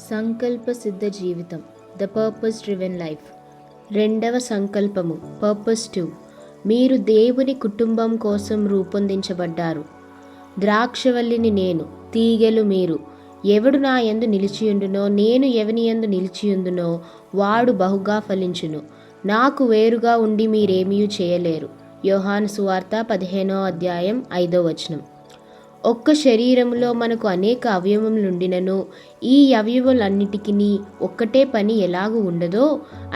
సంకల్ప సిద్ధ జీవితం, ద పర్పస్ డ్రివెన్ లైఫ్. రెండవ సంకల్పము, పర్పస్ 2. మీరు దేవుని కుటుంబం కోసం రూపొందించబడ్డారు. ద్రాక్షవల్లిని నేను, తీగెలు మీరు. ఎవడు నా యందు నిలిచియుండునో, నేను ఎవని యందు నిలిచియుందునో వాడు బహుగా ఫలించును. నాకు వేరుగా ఉండి మీరేమీ చేయలేరు. యోహాను సువార్త 15వ అధ్యాయం 5వ వచనం. ఒక్క శరీరములో మనకు అనేక అవయవములుండినను ఈ అవయవములన్నిటికీ ఒక్కటే పని ఎలాగూ ఉండదో,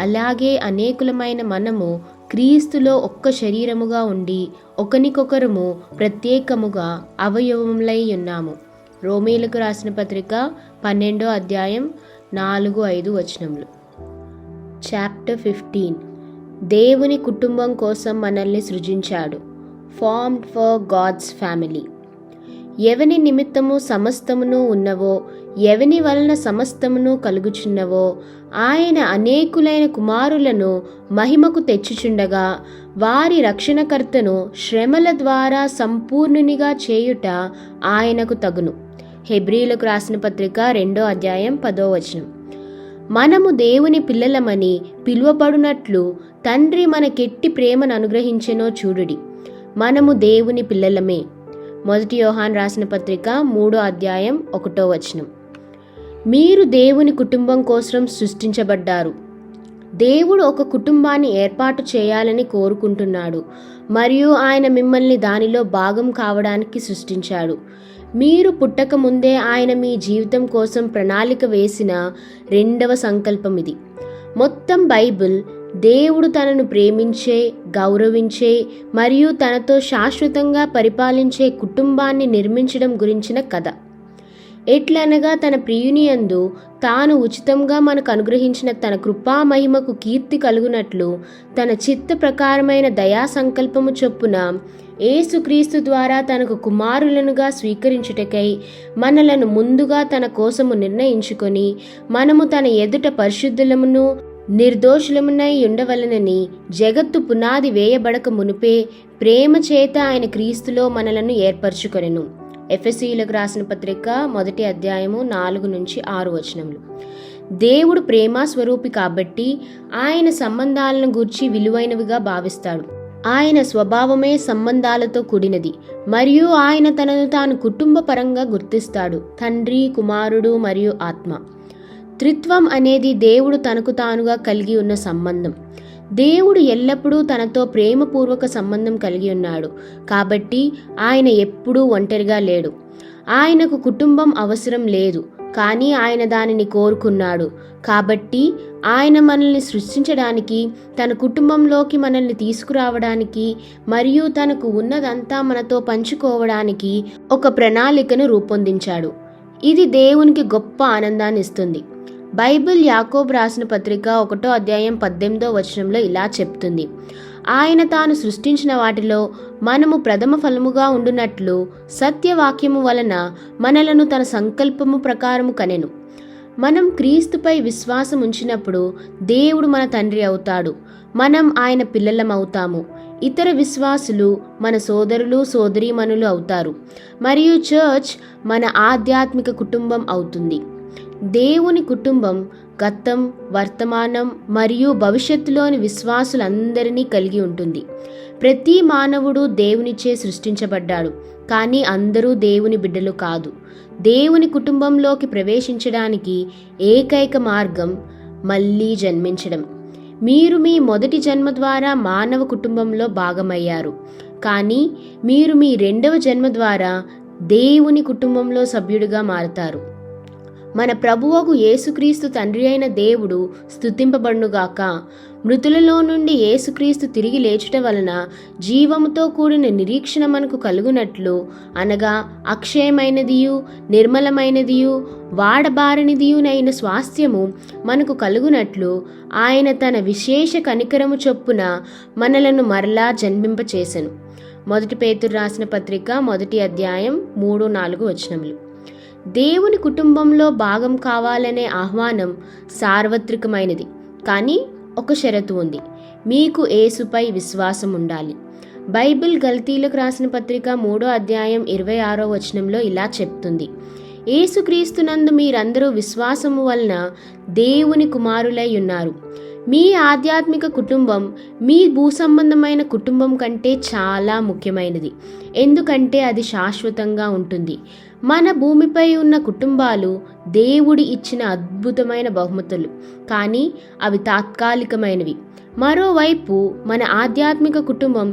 అలాగే అనేకులమైన మనము క్రీస్తులో ఒక్క శరీరముగా ఉండి ఒకనికొకరము ప్రత్యేకముగా అవయవములై ఉన్నాము. రోమీలకు రాసిన పత్రిక 12వ అధ్యాయం 4-5 వచనములు. చాప్టర్ 15. దేవుని కుటుంబం కోసం మనల్ని సృజించాడు. Formed for God's family. ఎవని నిమిత్తము సమస్తమును ఉన్నవో, ఎవని వలన సమస్తమును కలుగుచున్నవో, ఆయన అనేకులైన కుమారులను మహిమకు తెచ్చుచుండగా వారి రక్షణకర్తను శ్రమల ద్వారా సంపూర్ణునిగా చేయుట ఆయనకు తగును. హెబ్రీలకు రాసిన పత్రిక 2వ అధ్యాయం 10వ వచనం. మనము దేవుని పిల్లలమని పిలువబడినట్లు తండ్రి మనకెట్టి ప్రేమను అనుగ్రహించెనో చూడుడి. మనము దేవుని పిల్లలమే. 1 యోహాను రాసిన పత్రిక 3వ అధ్యాయం 1వ వచనం. మీరు దేవుని కుటుంబం కోసం సృష్టించబడ్డారు. దేవుడు ఒక కుటుంబాన్ని ఏర్పాటు చేయాలని కోరుకుంటున్నాడు మరియు ఆయన మిమ్మల్ని దానిలో భాగం కావడానికి సృష్టించాడు. మీరు పుట్టక ముందే ఆయన మీ జీవితం కోసం ప్రణాళిక వేసిన రెండవ సంకల్పం ఇది. మొత్తం బైబిల్ దేవుడు తనను ప్రేమించే, గౌరవించే మరియు తనతో శాశ్వతంగా పరిపాలించే కుటుంబాన్ని నిర్మించడం గురించిన కథ. ఎట్లనగా తన ప్రియునియందు తాను ఉచితంగా మనకు అనుగ్రహించిన తన కృపా మహిమకు కీర్తి కలుగునట్లు తన చిత్త ప్రకారమైన దయా సంకల్పము చొప్పున యేసుక్రీస్తు ద్వారా తనకు కుమారులనుగా స్వీకరించుటకై మనలను ముందుగా తన కోసము నిర్ణయించుకొని మనము తన ఎదుట పరిశుద్ధులమును నిర్దోషులమునై ఉండవలనని జగత్తు పునాది వేయబడక మునుపే ప్రేమ చేత ఆయన క్రీస్తులో మనలను ఏర్పరచుకొనెను. ఎఫెసీయులకు రాసిన పత్రిక 1వ అధ్యాయము 4-6 వచనములు. దేవుడు ప్రేమ స్వరూపి కాబట్టి ఆయన సంబంధాలను గూర్చి విలువైనవిగా భావిస్తాడు. ఆయన స్వభావమే సంబంధాలతో కూడినది మరియు ఆయన తనను తాను కుటుంబ పరంగా గుర్తిస్తాడు. తండ్రి, కుమారుడు మరియు ఆత్మ. త్రిత్వం అనేది దేవుడు తనకు తానుగా కలిగి ఉన్న సంబంధం. దేవుడు ఎల్లప్పుడూ తనతో ప్రేమపూర్వక సంబంధం కలిగి ఉన్నాడు కాబట్టి ఆయన ఎప్పుడూ ఒంటరిగా లేడు. ఆయనకు కుటుంబం అవసరం లేదు, కానీ ఆయన దానిని కోరుకున్నాడు. కాబట్టి ఆయన మనల్ని సృష్టించడానికి, తన కుటుంబంలోకి మనల్ని తీసుకురావడానికి మరియు తనకు ఉన్నదంతా మనతో పంచుకోవడానికి ఒక ప్రణాళికను రూపొందించాడు. ఇది దేవునికి గొప్ప ఆనందాన్ని ఇస్తుంది. బైబిల్ యాకోబు రాసిన పత్రిక 1వ అధ్యాయం 18వ వచనంలో ఇలా చెప్తుంది: ఆయన తాను సృష్టించిన వాటిలో మనము ప్రథమ ఫలముగా ఉండునట్లు సత్యవాక్యము వలన మనలను తన సంకల్పము ప్రకారము కనెను. మనం క్రీస్తుపై విశ్వాసం ఉంచినప్పుడు దేవుడు మన తండ్రి అవుతాడు. మనం ఆయన పిల్లలమవుతాము. ఇతర విశ్వాసులు మన సోదరులు, సోదరీమణులు అవుతారు మరియు చర్చ్ మన ఆధ్యాత్మిక కుటుంబం అవుతుంది. దేవుని కుటుంబం గతం, వర్తమానం మరియు భవిష్యత్తులోని విశ్వాసులందరినీ కలిగి ఉంటుంది. ప్రతి మానవుడు దేవునిచే సృష్టించబడ్డాడు, కానీ అందరూ దేవుని బిడ్డలు కాదు. దేవుని కుటుంబంలోకి ప్రవేశించడానికి ఏకైక మార్గం మళ్ళీ జన్మించడం. మీరు మీ మొదటి జన్మ ద్వారా మానవ కుటుంబంలో భాగమయ్యారు, కానీ మీరు మీ రెండవ జన్మ ద్వారా దేవుని కుటుంబంలో సభ్యుడిగా మారతారు. మన ప్రభువగు యేసుక్రీస్తు తండ్రి అయిన దేవుడు స్తుతింపబడునుగాక. మృతులలో నుండి యేసుక్రీస్తు తిరిగి లేచుట వలన జీవముతో కూడిన నిరీక్షణ మనకు కలుగునట్లు, అనగా అక్షయమైనదియు నిర్మలమైనదియు వాడబారనిదియునైన స్వాస్థ్యము మనకు కలుగునట్లు ఆయన తన విశేష కనికరము చొప్పున మనలను మరలా జన్మింపచేసెను. 1 పేతురు రాసిన పత్రిక 1వ అధ్యాయం 3-4 వచనములు. దేవుని కుటుంబంలో భాగం కావాలనే ఆహ్వానం సార్వత్రికమైనది, కానీ ఒక షరతు ఉంది: మీకు యేసుపై విశ్వాసం ఉండాలి. బైబిల్ గల్తీలకు రాసిన పత్రిక 3వ అధ్యాయం 26వ వచనంలో ఇలా చెప్తుంది: యేసుక్రీస్తునందు మీరందరూ విశ్వాసము వలన దేవుని కుమారులై ఉన్నారు. మీ ఆధ్యాత్మిక కుటుంబం మీ భూసంబంధమైన కుటుంబం కంటే చాలా ముఖ్యమైనది, ఎందుకంటే అది శాశ్వతంగా ఉంటుంది. మన భూమిపై ఉన్న కుటుంబాలు దేవుడి ఇచ్చిన అద్భుతమైన బహుమతులు, కానీ అవి తాత్కాలికమైనవి. మరోవైపు మన ఆధ్యాత్మిక కుటుంబం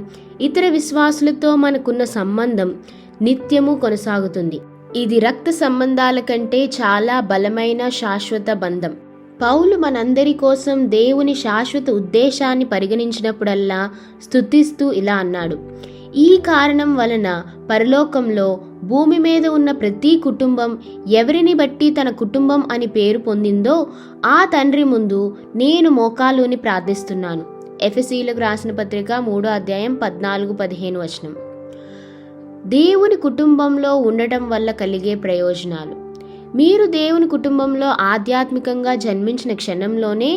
ఇతర విశ్వాసులతో మనకున్న సంబంధం నిత్యము కొనసాగుతుంది. ఇది రక్త సంబంధాల కంటే చాలా బలమైన శాశ్వత బంధం. పౌలు మనందరి కోసం దేవుని శాశ్వత ఉద్దేశాన్ని పరిగణించినప్పుడల్లా స్తుతిస్తూ ఇలా అన్నాడు: ఈ కారణం వలన పరలోకంలో భూమి మీద ఉన్న ప్రతి కుటుంబం ఎవరిని బట్టి తన కుటుంబం అని పేరు పొందిందో ఆ తండ్రి ముందు నేను మోకాలుని ప్రార్థిస్తున్నాను. ఎఫెసీయులకు రాసిన పత్రిక 3:14-15. దేవుని కుటుంబంలో ఉండటం వల్ల కలిగే ప్రయోజనాలు. మీరు దేవుని కుటుంబంలో ఆధ్యాత్మికంగా జన్మించిన క్షణంలోనే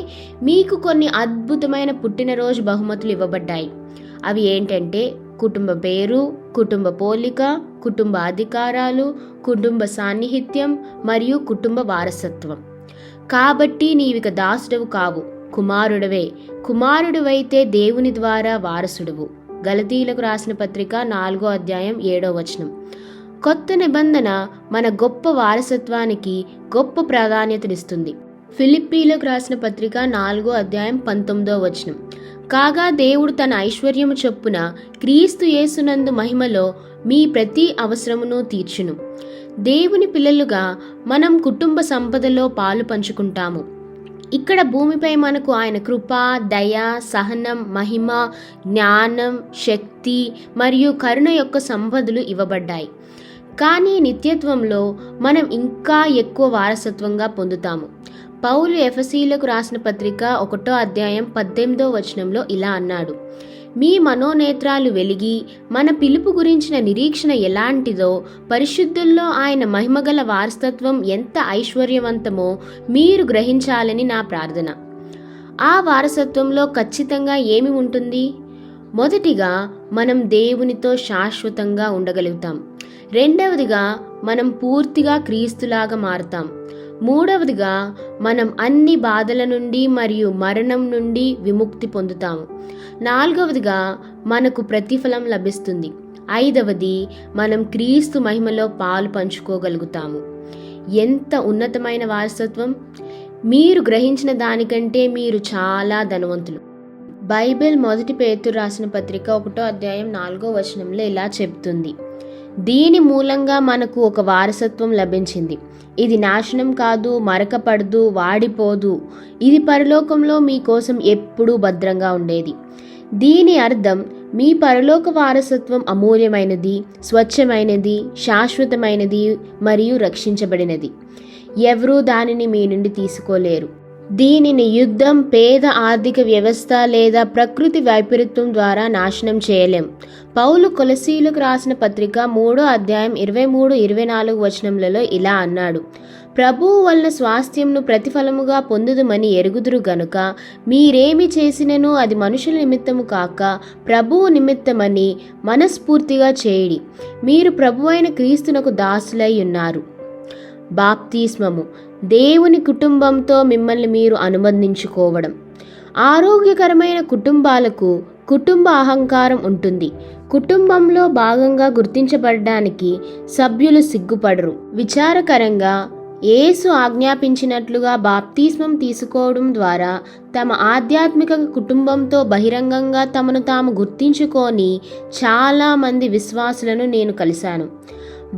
మీకు కొన్ని అద్భుతమైన పుట్టినరోజు బహుమతులు ఇవ్వబడ్డాయి. అవి ఏంటంటే కుటుంబ పేరు, కుటుంబ పోలిక, కుటుంబ అధికారాలు, కుటుంబ సాన్నిహిత్యం మరియు కుటుంబ వారసత్వం. కాబట్టి నీవిక దాసుడవు కావు, కుమారుడవే. కుమారుడివైతే దేవుని ద్వారా వారసుడువు. గలతీయులకు రాసిన పత్రిక 4:7. కొత్త నిబంధన మన గొప్ప వారసత్వానికి గొప్ప ప్రాధాన్యతనిస్తుంది. ఫిలిప్పీలకు రాసిన పత్రిక 4:19. కాగా దేవుడు తన ఐశ్వర్యము చొప్పున క్రీస్తు యేసునందు మహిమలో మీ ప్రతి అవసరమును తీర్చును. దేవుని పిల్లలుగా మనం కుటుంబ సంపదలో పాలు పంచుకుంటాము. ఇక్కడ భూమిపై మనకు ఆయన కృప, దయ, సహనం, మహిమ, జ్ఞానం, శక్తి మరియు కరుణ యొక్క సంపదలు ఇవ్వబడ్డాయి. కానీ నిత్యత్వంలో మనం ఇంకా ఎక్కువ వారసత్వంగా పొందుతాము. పౌలు ఎఫెసీయులకు రాసిన పత్రిక 1:18 ఇలా అన్నాడు: మీ మనోనేత్రాలు వెలిగి మన పిలుపు గురించిన నిరీక్షణ ఎలాంటిదో, పరిశుద్ధుల్లో ఆయన మహిమగల వారసత్వం ఎంత ఐశ్వర్యవంతమో మీరు గ్రహించాలని నా ప్రార్థన. ఆ వారసత్వంలో ఖచ్చితంగా ఏమి ఉంటుంది? మొదటిగా మనం దేవునితో శాశ్వతంగా ఉండగలుగుతాం. రెండవదిగా మనం పూర్తిగా క్రీస్తులాగా మారుతాం. మూడవదిగా మనం అన్ని బాధల నుండి మరియు మరణం నుండి విముక్తి పొందుతాము. నాలుగవదిగా మనకు ప్రతిఫలం లభిస్తుంది. ఐదవది మనం క్రీస్తు మహిమలో పాలు పంచుకోగలుగుతాము. ఎంత ఉన్నతమైన వారసత్వం! మీరు గ్రహించిన దానికంటే మీరు చాలా ధనవంతులు. బైబిల్ 1 పేతురు రాసిన పత్రిక 1:4 ఇలా చెప్తుంది: దీని మూలంగా మనకు ఒక వారసత్వం లభించింది. ఇది నాశనం కాదు, మరకపడదు, వాడిపోదు. ఇది పరలోకంలో మీకోసం ఎప్పుడూ భద్రంగా ఉండేది. దీని అర్థం మీ పరలోక వారసత్వం అమూల్యమైనది, స్వచ్ఛమైనది, శాశ్వతమైనది మరియు రక్షించబడినది. ఎవరూ దానిని మీ నుండి తీసుకోలేరు. దీనిని యుద్ధం, పేద ఆర్థిక వ్యవస్థ లేదా ప్రకృతి వైపరీత్యం ద్వారా నాశనం చేయలేం. పౌలు కొలసీయులకు రాసిన పత్రిక 3:23-24 ఇలా అన్నాడు: ప్రభువు వలన స్వాస్థ్యంను ప్రతిఫలముగా పొందుదుమని ఎరుగుదురు గనుక మీరేమి చేసినను అది మనుషుల నిమిత్తము కాక ప్రభువు నిమిత్తమని మనస్ఫూర్తిగా చేయుడి. మీరు ప్రభువైన క్రీస్తునకు దాసులై ఉన్నారు. బాప్తిస్మము దేవుని కుటుంబంతో మిమ్మల్ని మీరు అనుబంధించుకోవడం. ఆరోగ్యకరమైన కుటుంబాలకు కుటుంబ అహంకారం ఉంటుంది. కుటుంబంలో భాగంగా గుర్తించబడడానికి సభ్యులు సిగ్గుపడరు. విచారకరంగా యేసు ఆజ్ఞాపించినట్లుగా బాప్తిస్మం తీసుకోవడం ద్వారా తమ ఆధ్యాత్మిక కుటుంబంతో బహిరంగంగా తమను తాము గుర్తించుకొని చాలామంది విశ్వాసులను నేను కలిశాను.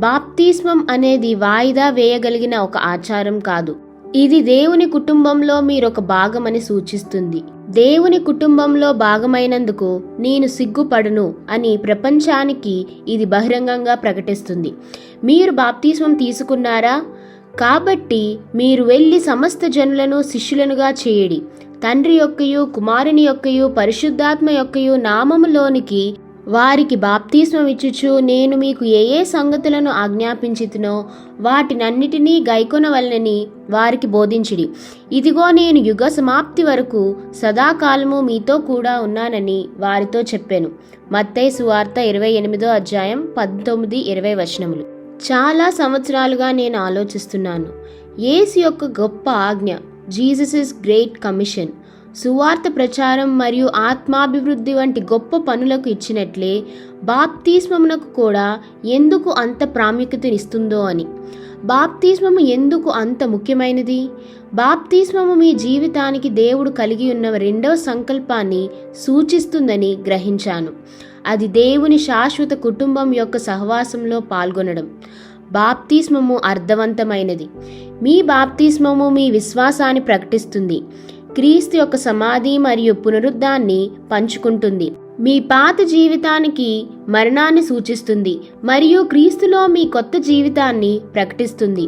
బాప్తిస్మం అనేది వాయిదా వేయగలిగిన ఒక ఆచారం కాదు. ఇది దేవుని కుటుంబంలో మీరొక భాగమని సూచిస్తుంది. దేవుని కుటుంబంలో భాగమైనందుకు నేను సిగ్గుపడను అని ప్రపంచానికి ఇది బహిరంగంగా ప్రకటిస్తుంది. మీరు బాప్తిస్మం తీసుకున్నారా? కాబట్టి మీరు వెళ్ళి సమస్త జనులను శిష్యులనుగా చేయుడి. తండ్రి యొక్కయు, కుమారుని యొక్కయు, పరిశుద్ధాత్మ యొక్కయు నామములోనికి వారికి బాప్తిస్మం ఇచ్చుచు నేను మీకు ఏ ఏ సంగతులను ఆజ్ఞాపించితినో వాటినన్నిటినీ గైకొనవలెనని వారికి బోధించిడి. ఇదిగో నేను యుగ సమాప్తి వరకు సదాకాలము మీతో కూడా ఉన్నానని వారితో చెప్పాను. మత్తయి సువార్త 28:19-20. చాలా సంవత్సరాలుగా నేను ఆలోచిస్తున్నాను. యేసు యొక్క గొప్ప ఆజ్ఞ, జీసస్ గ్రేట్ కమిషన్, సువార్త ప్రచారం మరియు ఆత్మాభివృద్ధి వంటి గొప్ప పనులకు ఇచ్చినట్లే బాప్తిస్మమునకు కూడా ఎందుకు అంత ప్రాముఖ్యతనిస్తుందో అని. బాప్తిస్మము ఎందుకు అంత ముఖ్యమైనది? బాప్తిస్మము మీ జీవితానికి దేవుడు కలిగి ఉన్న రెండవ సంకల్పాన్ని సూచిస్తుందని గ్రహించాను. అది దేవుని శాశ్వత కుటుంబం యొక్క సహవాసంలో పాల్గొనడం. బాప్తిస్మము అర్థవంతమైనది. మీ బాప్తిస్మము మీ విశ్వాసాన్ని ప్రకటిస్తుంది, క్రీస్తు యొక్క సమాధి మరియు పునరుద్ధాన్ని పంచుకుంటుంది, మీ పాత జీవితానికి మరణాన్ని సూచిస్తుంది మరియు క్రీస్తులో మీ కొత్త జీవితాన్ని ప్రకటిస్తుంది.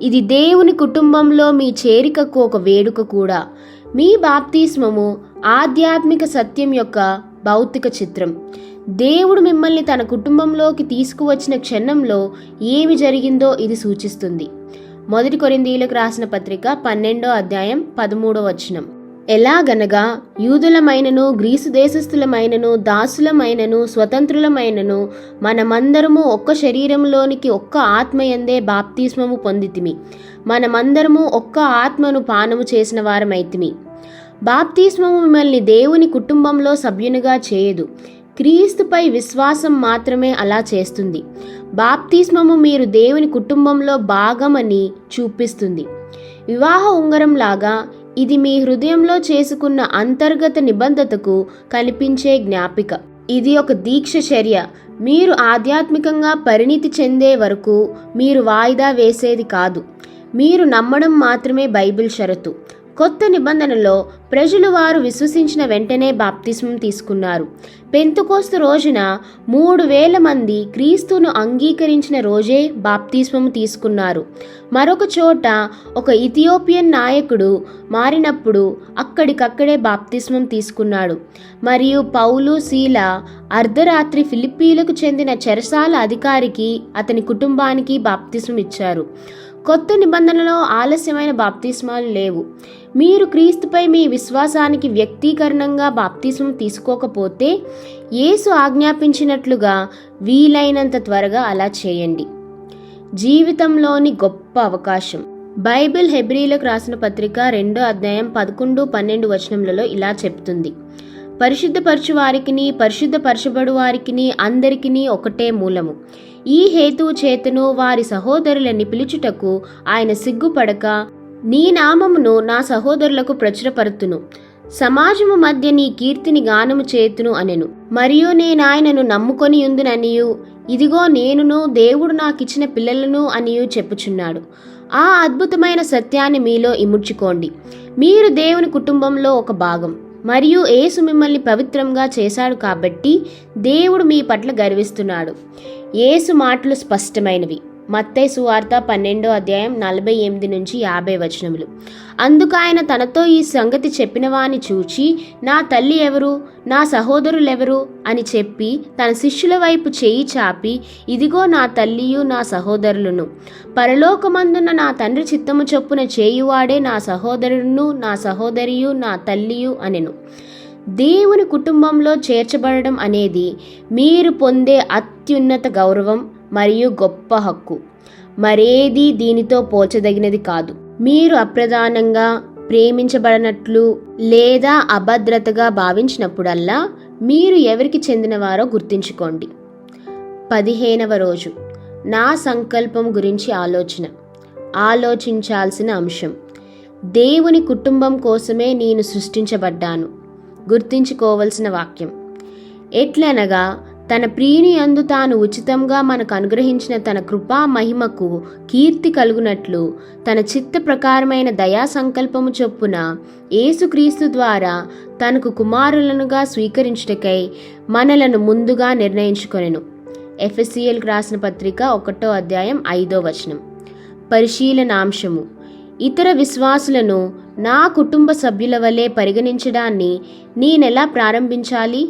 ఇది దేవుని కుటుంబంలో మీ చేరికకు ఒక వేడుక కూడా. మీ బాప్తిస్మము ఆధ్యాత్మిక సత్యం యొక్క భౌతిక చిత్రం. దేవుడు మిమ్మల్ని తన కుటుంబంలోకి తీసుకువచ్చిన క్షణంలో ఏమి జరిగిందో ఇది సూచిస్తుంది. 1 కొరింథీయులకు రాసిన పత్రిక 12వ అధ్యాయం 13వ వచనం. ఎలాగనగా యూదులమైనను గ్రీసు దేశస్థులమైనను దాసులమైనను స్వతంత్రులమైనను మనమందరము ఒక్క శరీరంలోనికి ఒక్క ఆత్మయందే బాప్తిస్మము పొందితిమి, మనమందరము ఒక్క ఆత్మను పానము చేసిన వారమైతిమి. బాప్తిస్మము మిమ్మల్ని దేవుని కుటుంబంలో సభ్యునిగా చేయదు, క్రీస్తుపై విశ్వాసం మాత్రమే అలా చేస్తుంది. బాప్తిస్మము మీరు దేవుని కుటుంబంలో భాగమని చూపిస్తుంది. వివాహ ఉంగరం లాగా ఇది మీ హృదయంలో చేసుకున్న అంతర్గత నిబద్ధతకు కనిపించే జ్ఞాపిక. ఇది ఒక దీక్ష చర్య. మీరు ఆధ్యాత్మికంగా పరిణితి చెందే వరకు మీరు వాయిదా వేసేది కాదు. మీరు నమ్మడం మాత్రమే బైబిల్ షరతు. కొత్త నిబంధనలో ప్రజలు వారు విశ్వసించిన వెంటనే బాప్తిస్మం తీసుకున్నారు. పెంతెకోస్తు రోజున 3000 మంది క్రీస్తును అంగీకరించిన రోజే బాప్తిస్మం తీసుకున్నారు. మరొక చోట ఒక ఇథియోపియన్ నాయకుడు మారినప్పుడు అక్కడికక్కడే బాప్తిస్మం తీసుకున్నాడు. మరియు పౌలు, శీల అర్ధరాత్రి ఫిలిప్పీలకు చెందిన చెరసాల అధికారికి అతని కుటుంబానికి బాప్తిస్మం ఇచ్చారు. కొత్త నిబంధనలో ఆలస్యమైన బాప్తిస్మాలు లేవు. మీరు క్రీస్తుపై మీ విశ్వాసానికి వ్యక్తీకరణంగా బాప్తిస్మం తీసుకోకపోతే యేసు ఆజ్ఞాపించినట్లుగా వీలైనంత త్వరగా అలా చేయండి. జీవితంలోని గొప్ప అవకాశం. బైబిల్ హెబ్రీలకు రాసిన పత్రిక 2వ అధ్యాయం 11, 12 వచనములలో ఇలా చెప్తుంది: పరిశుద్ధపరచు వారికిని పరిశుద్ధపరచబడు వారికిని అందరికిని ఒకటే మూలము. ఈ హేతువు చేతను వారి సహోదరులని పిలుచుటకు ఆయన సిగ్గుపడక, నీ నామమును నా సహోదరులకు ప్రచురపరుతును, సమాజము మధ్య నీ కీర్తిని గానము చేతును అనెను. మరియు నేనాయనను నమ్ముకొని యుందుననియు, ఇదిగో నేనును దేవుడు నాకిచ్చిన పిల్లలను అనియు చెప్పుచున్నాడు. ఆ అద్భుతమైన సత్యాన్ని మీలో ఇముడ్చుకోండి. మీరు దేవుని కుటుంబంలో ఒక భాగం మరియు యేసు మిమ్మల్ని పవిత్రంగా చేశాడు కాబట్టి దేవుడు మీ పట్ల గర్విస్తున్నాడు. యేసు మాటలు స్పష్టమైనవి. మత్తయి సువార్త 12వ అధ్యాయం 48 నుంచి 50 వచనములు. అందుకు ఆయన తనతో ఈ సంగతి చెప్పిన వాని చూచి, నా తల్లి ఎవరు, నా సహోదరులెవరు అని చెప్పి తన శిష్యుల వైపు చేయి చాపి, ఇదిగో నా తల్లియు నా సహోదరులను, పరలోకమందున్న నా తండ్రి చిత్తము చొప్పున చేయువాడే నా సహోదరుడును నా సహోదరియు నా తల్లియు అనెను. దేవుని కుటుంబంలో చేర్చబడడం అనేది మీరు పొందే అత్యున్నత గౌరవం మరియు గొప్ప హక్కు. మరేదీ దీనితో పోల్చదగినది కాదు. మీరు అప్రధానంగా ప్రేమించబడనట్లు లేదా అభద్రతగా భావించినప్పుడల్లా మీరు ఎవరికి చెందినవారో గుర్తుంచుకోండి. 15వ రోజు. నా సంకల్పం గురించి ఆలోచించాల్సిన అంశం. దేవుని కుటుంబం కోసమే నేను సృష్టించబడ్డాను. గుర్తుంచుకోవలసిన వాక్యం. ఎట్లనగా తన ప్రియుని యందు తాను ఉచితంగా మనకు అనుగ్రహించిన తన కృపా మహిమకు కీర్తి కలుగునట్లు తన చిత్త ప్రకారమైన దయా సంకల్పము చొప్పున యేసుక్రీస్తు ద్వారా తనకు కుమారులనుగా స్వీకరించుటకై మనలను ముందుగా నిర్ణయించుకొనెను. ఎఫెసీయులకు రాసిన పత్రిక 1వ అధ్యాయం 5వ వచనం. పరిశీలనాంశము. ఇతర విశ్వాసులను నా కుటుంబ సభ్యుల వలె పరిగణించడాన్ని నేనెలా ప్రారంభించాలి?